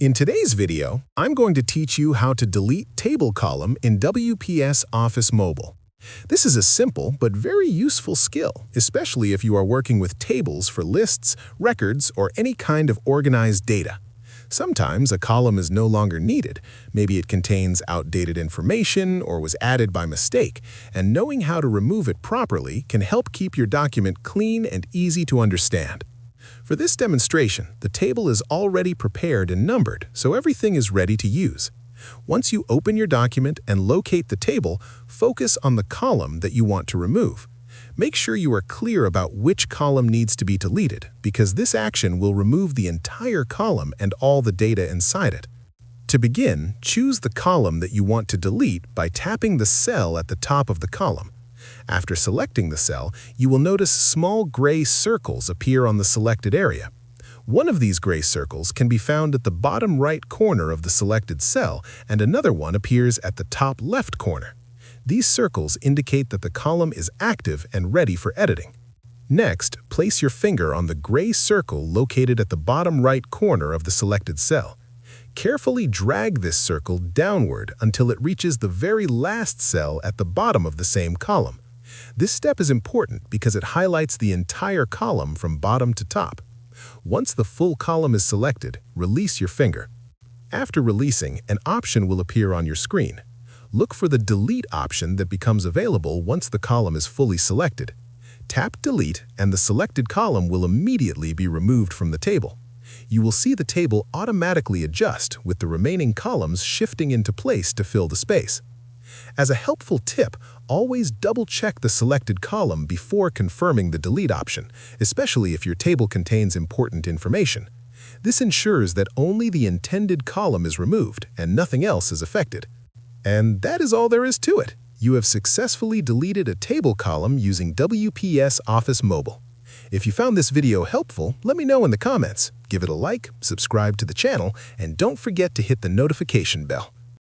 In today's video, I'm going to teach you how to delete table column in WPS Office Mobile. This is a simple but very useful skill, especially if you are working with tables for lists, records, or any kind of organized data. Sometimes a column is no longer needed. Maybe it contains outdated information or was added by mistake, and knowing how to remove it properly can help keep your document clean and easy to understand. For this demonstration, the table is already prepared and numbered, so everything is ready to use. Once you open your document and locate the table, focus on the column that you want to remove. Make sure you are clear about which column needs to be deleted, because this action will remove the entire column and all the data inside it. To begin, choose the column that you want to delete by tapping the cell at the top of the column. After selecting the cell, you will notice small gray circles appear on the selected area. One of these gray circles can be found at the bottom right corner of the selected cell, and another one appears at the top left corner. These circles indicate that the column is active and ready for editing. Next, place your finger on the gray circle located at the bottom right corner of the selected cell. Carefully drag this circle downward until it reaches the very last cell at the bottom of the same column. This step is important because it highlights the entire column from bottom to top. Once the full column is selected, release your finger. After releasing, an option will appear on your screen. Look for the Delete option that becomes available once the column is fully selected. Tap Delete and the selected column will immediately be removed from the table. You will see the table automatically adjust, with the remaining columns shifting into place to fill the space. As a helpful tip, always double-check the selected column before confirming the Delete option, especially if your table contains important information. This ensures that only the intended column is removed and nothing else is affected. And that is all there is to it. You have successfully deleted a table column using WPS Office Mobile. If you found this video helpful, let me know in the comments. Give it a like, subscribe to the channel, and don't forget to hit the notification bell.